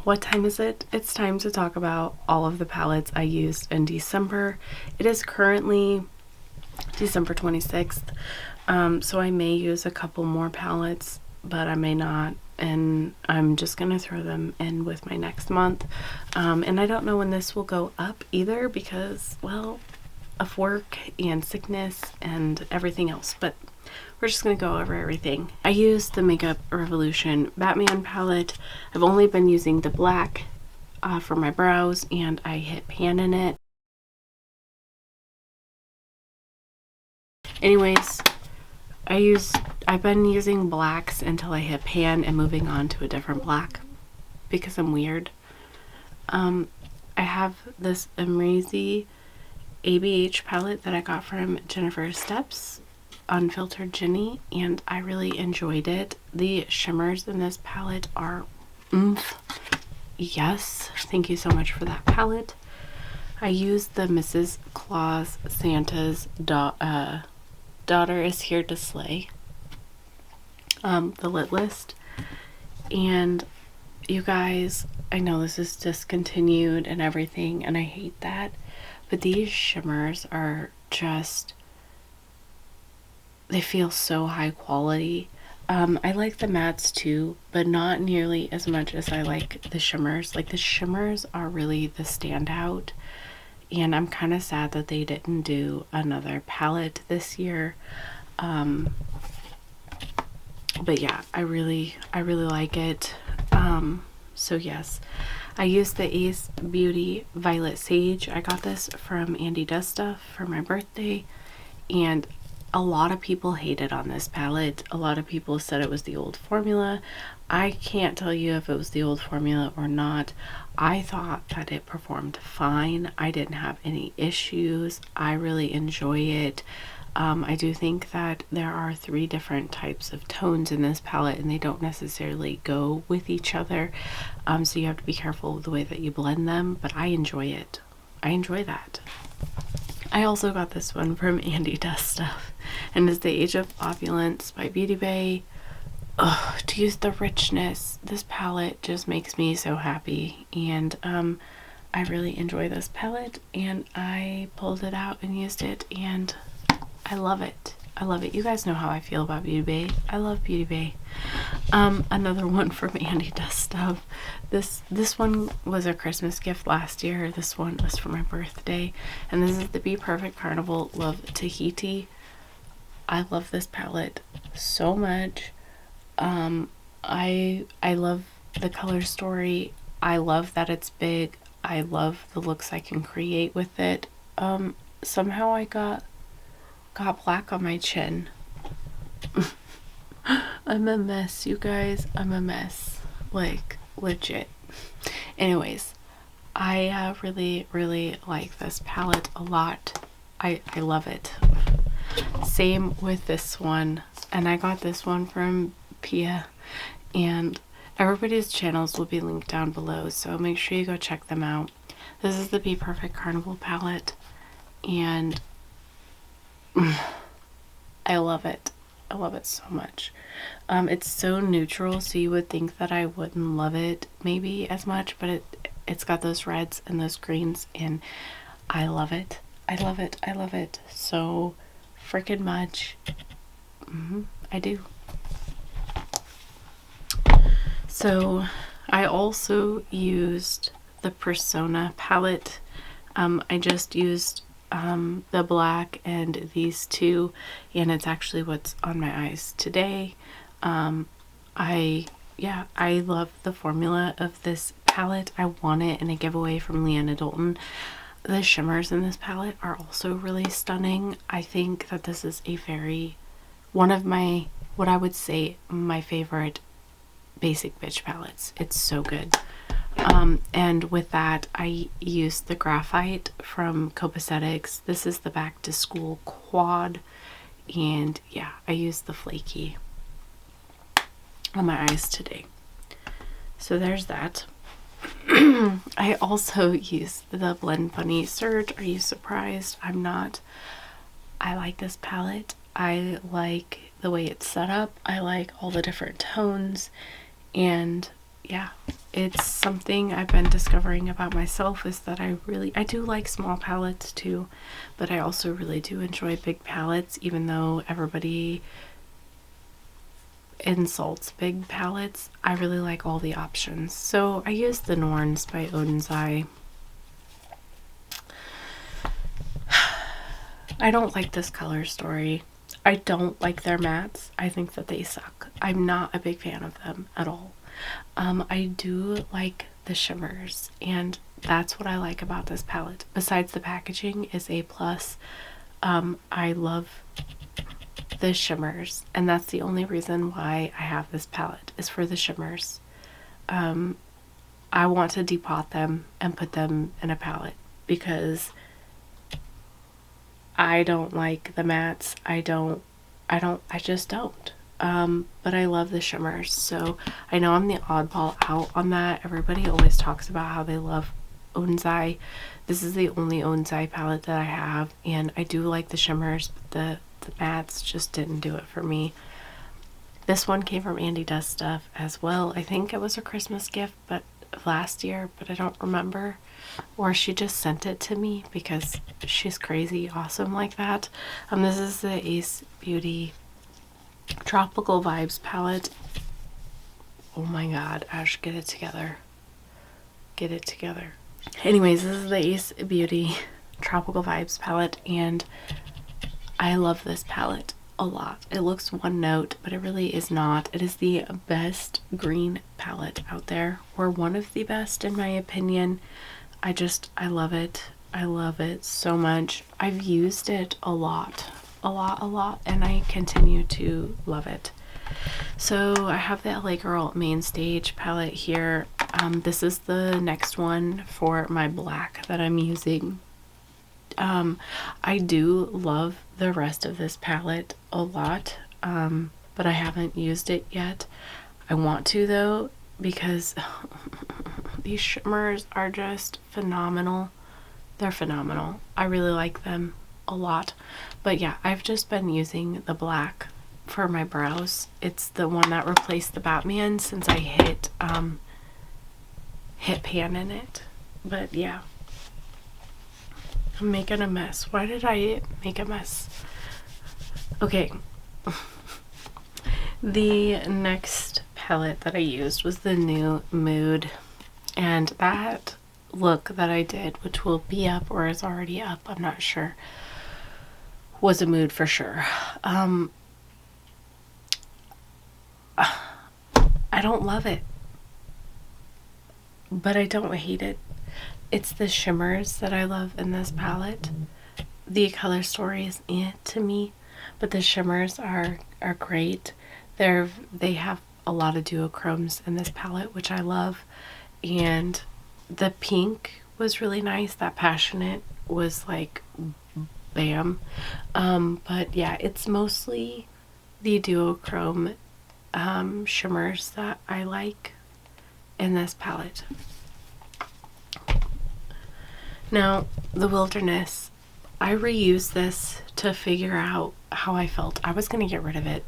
what time is it? It's time to talk about all of the palettes I used in December. It is currently December 26th, so I may use a couple more palettes, but I may not, and I'm just gonna throw them in with my next month. And I don't know when this will go up either because, well, of work and sickness and everything else, but we're just gonna go over everything. I used the Makeup Revolution Batman palette. I've only been using the black for my brows, and I hit pan in it. Anyways, I've been using blacks until I hit pan and moving on to a different black because I'm weird. I have this Amazing ABH palette that I got from Jennifer's Steps, Unfiltered Jenny, and I really enjoyed it. The shimmers in this palette are oomph. Yes, thank you so much for that palette. I used the Mrs. Claus Santa's Daughter is Here to Slay, the Lit List. And you guys, I know this is discontinued and everything, and I hate that, but these shimmers are just, they feel so high quality. I like the mattes too, but not nearly as much as I like the shimmers. Like, the shimmers are really the standout, and I'm kind of sad that they didn't do another palette this year. But yeah, I really like it. So yes, I used the Ace Beauty Violet Sage. I got this from Andy Does Stuff for my birthday, and a lot of people hated on this palette. A lot of people said it was the old formula. I can't tell you if it was the old formula or not. I thought that it performed fine. I didn't have any issues. I really enjoy it. I do think that there are 3 different types of tones in this palette, and they don't necessarily go with each other. So you have to be careful with the way that you blend them, but I enjoy it. I enjoy that. I also got this one from Andy Does Stuff, and it's The Age of Opulence by Beauty Bay. Ugh, to use the richness, this palette just makes me so happy, and I really enjoy this palette, and I pulled it out and used it, and I love it. I love it. You guys know how I feel about Beauty Bay. I love Beauty Bay. Another one from Andy Does Stuff. This one was a Christmas gift last year. This one was for my birthday, and this is the Be Perfect Carnival Love Tahiti. I love this palette so much. I love the color story. I love that it's big. I love the looks I can create with it. Somehow I got black on my chin. I'm a mess, you guys. I'm a mess. Like, legit. Anyways, I really like this palette a lot. I love it. Same with this one. And I got this one from Pia. And everybody's channels will be linked down below, so make sure you go check them out. This is the Be Perfect Carnival palette. And I love it. I love it so much. It's so neutral, so you would think that I wouldn't love it maybe as much, but it's got those reds and those greens, and I love it. I love it. I love it so freaking much. I do. So I also used the Persona palette. I just used the black and these 2, and it's actually what's on my eyes today. I love the formula of this palette. I won it in a giveaway from Leanna Dalton. The shimmers in this palette are also really stunning. I think that this is one of my, what I would say, my favorite basic bitch palettes. It's so good. And with that, I used the Graphite from Copaesthetics. This is the Back to School Quad, and yeah, I used the Flaky on my eyes today. So there's that. I also used the Blend Bunny Surge. Are you surprised? I'm not. I like this palette. I like the way it's set up. I like all the different tones, and yeah, it's something I've been discovering about myself, is that I do like small palettes too, but I also really do enjoy big palettes, even though everybody insults big palettes. I really like all the options. So I use the Norns by Odin's Eye. I don't like this color story. I don't like their mattes. I think that they suck. I'm not a big fan of them at all. I do like the shimmers, and that's what I like about this palette. Besides the packaging is A+, I love the shimmers, and that's the only reason why I have this palette, is for the shimmers. I want to depot them and put them in a palette because I don't like the mattes. I just don't. But I love the shimmers. So I know I'm the oddball out on that. Everybody always talks about how they love Odin's Eye. This is the only Odin's Eye palette that I have, and I do like the shimmers, but the mattes just didn't do it for me. This one came from Andy Does Stuff as well. I think it was a Christmas gift, but last year, but I don't remember. Or she just sent it to me because she's crazy awesome like that. This is the Ace Beauty Tropical Vibes palette. Oh my god, Ash, get it together. Get it together. Anyways, this is the Ace Beauty Tropical Vibes palette, and I love this palette a lot. It looks one note, but it really is not. It is the best green palette out there, or one of the best in my opinion. I love it. I love it so much. I've used it a lot, and I continue to love it. So I have the LA Girl Main Stage palette here. This is the next one for my black that I'm using. I do love the rest of this palette a lot, but I haven't used it yet. I want to though, because these shimmers are just phenomenal. They're phenomenal. I really like them a lot. But yeah, I've just been using the black for my brows. It's the one that replaced the Batman since I hit pan in it. But yeah, I'm making a mess. Why did I make a mess? Okay. The next palette that I used was the new Mood, and that look that I did, which will be up or is already up, I'm not sure, was a Mood for sure. I don't love it, but I don't hate it. It's the shimmers that I love in this palette. The color story is to me, but the shimmers are great. They have a lot of duochromes in this palette, which I love, and the pink was really nice. That Passionate was like bam. But yeah, it's mostly the duochrome shimmers that I like in this palette. Now, the Wilderness, I reused this to figure out how I felt. I was going to get rid of it.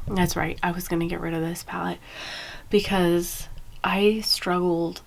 That's right, I was going to get rid of this palette because I struggled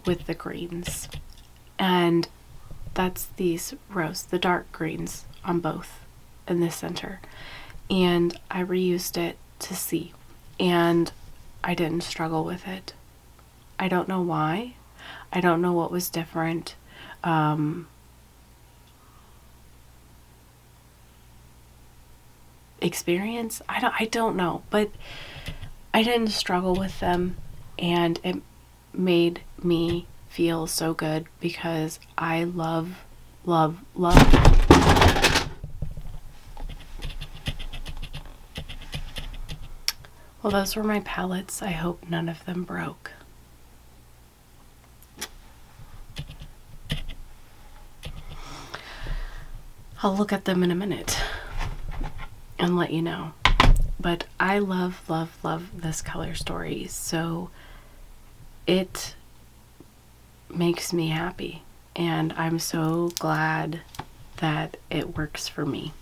with the greens, and that's these the dark greens on both in the center, and I reused it to see, and I didn't struggle with it. I don't know why. I don't know what was different. Experience? I don't know, but I didn't struggle with them, and it made me feel so good because I love. Well, those were my palettes. I hope none of them broke. I'll look at them in a minute and let you know. But I love this color story, so it makes me happy, and I'm so glad that it works for me.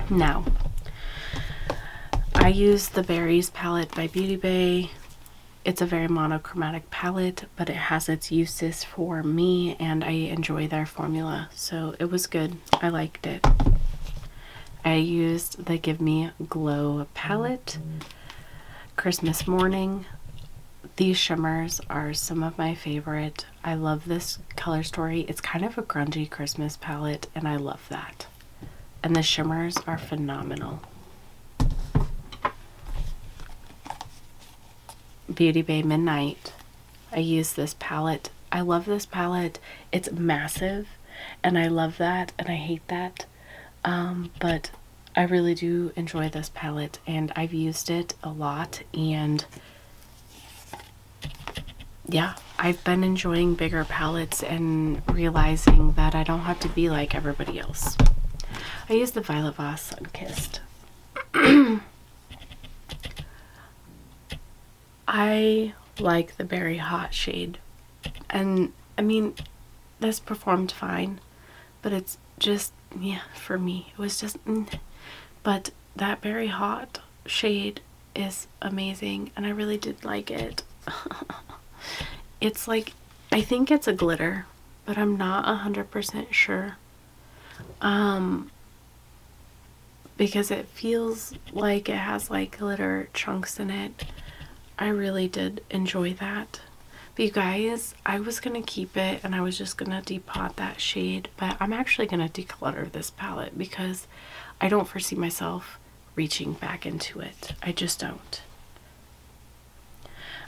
Now, I I use the Berries palette by Beauty Bay. It's a very monochromatic palette, but it has its uses for me, and I enjoy their formula, so it was good. I liked it. I used the Give Me Glow palette, Christmas Morning. These shimmers are some of my favorite. I love this color story. It's kind of a grungy Christmas palette, and I love that. And the shimmers are phenomenal. Beauty Bay Midnight. I use this palette. I love this palette. It's massive, and I love that, and I hate that. But I really do enjoy this palette, and I've used it a lot, and yeah, I've been enjoying bigger palettes and realizing that I don't have to be like everybody else. I use the Violet Voss Sunkissed. I like the Berry Hot shade, and I mean, this performed fine, but it's just, yeah, for me, it was just, but that Berry Hot shade is amazing, and I really did like it. It's like, I think it's a glitter, but I'm not 100% sure, because it feels like it has like glitter chunks in it. I really did enjoy that. But you guys, I was gonna keep it and I was just gonna depot that shade, but I'm actually gonna declutter this palette because I don't foresee myself reaching back into it. I just don't.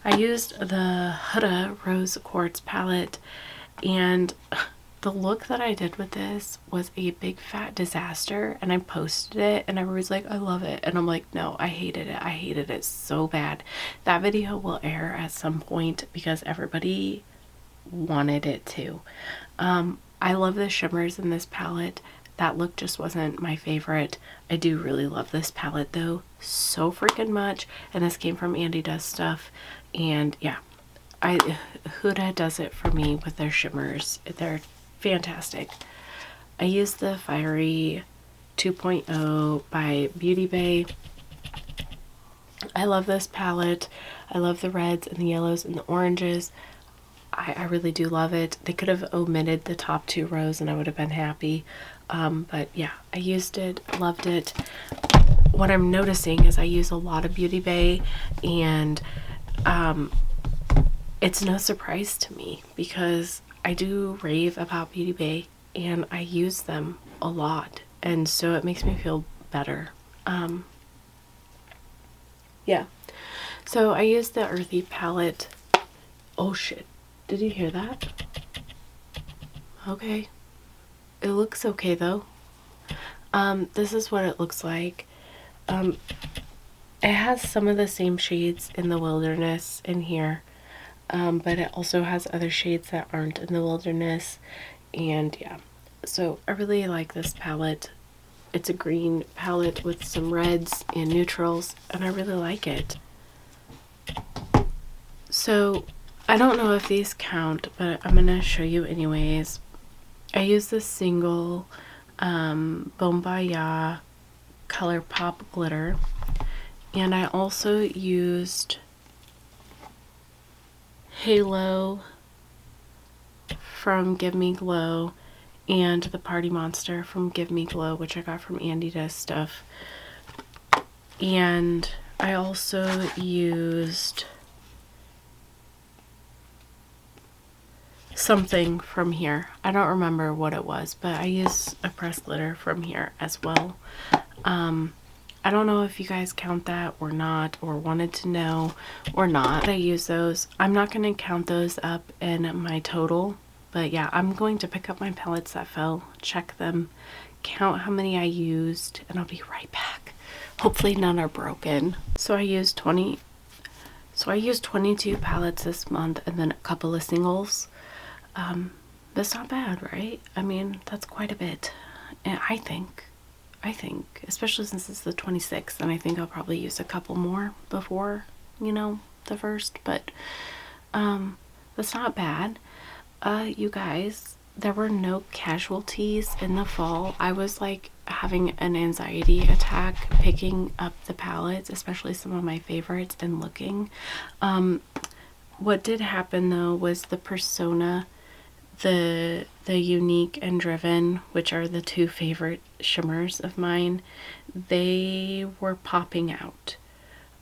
I used the Huda Rose Quartz palette, and the look that I did with this was a big fat disaster, and I posted it and everybody's like, I love it, and I'm like, no, I hated it. I hated it so bad. That video will air at some point because everybody wanted it to. I love the shimmers in this palette. That look just wasn't my favorite. I do really love this palette though, so freaking much, and this came from Andy Does Stuff, and yeah, Huda does it for me with their shimmers. They're fantastic. I used the Fiery 2.0 by Beauty Bay. I love this palette. I love the reds and the yellows and the oranges. I really do love it. They could have omitted the top 2 rows and I would have been happy. But yeah, I used it, loved it. What I'm noticing is I use a lot of Beauty Bay, and it's no surprise to me because I do rave about Beauty Bay and I use them a lot, and so it makes me feel better. Yeah, so I used the Earthy palette. Oh shit, did you hear that? Okay, it looks okay though. This is what it looks like. It has some of the same shades in the Wilderness in here, but it also has other shades that aren't in the Wilderness, and yeah, so I really like this palette. It's a green palette with some reds and neutrals, and I really like it. So I don't know if these count, but I'm gonna show you anyways. I use this single Bombaya Color Pop glitter, and I also used Halo from Give Me Glow and the Party Monster from Give Me Glow, which I got from Andy Does Stuff. And I also used something from here. I don't remember what it was, but I used a pressed glitter from here as well. I don't know if you guys count that or not, or wanted to know or not. I use those. I'm not going to count those up in my total, but yeah, I'm going to pick up my palettes that fell, check them, count how many I used, and I'll be right back. Hopefully none are broken. So I used 22 palettes this month, and then a couple of singles. That's not bad, right? I mean, that's quite a bit. And I think, especially since it's the 26th, and I think I'll probably use a couple more before, you know, the first, but that's not bad. You guys, there were no casualties in the fall. I was like having an anxiety attack picking up the palettes, especially some of my favorites, and looking. What did happen though was the Persona, the Unique and Driven, which are the two favorite shimmers of mine, they were popping out.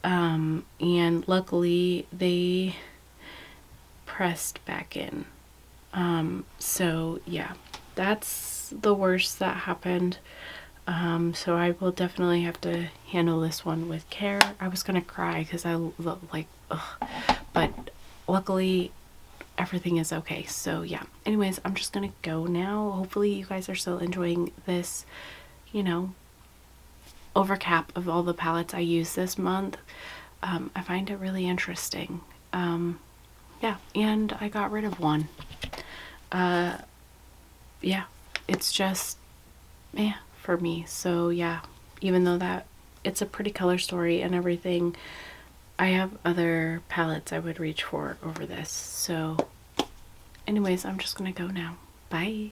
And luckily they pressed back in. So yeah, that's the worst that happened. So I will definitely have to handle this one with care. I was gonna cry because I like, ugh. But luckily everything is okay. So yeah, anyways, I'm just gonna go now. Hopefully you guys are still enjoying this, you know, overcap of all the palettes I used this month. I find it really interesting. Yeah, and I got rid of one. Yeah, it's just for me. So yeah, even though that it's a pretty color story and everything, I have other palettes I would reach for over this. So anyways, I'm just gonna go now. Bye.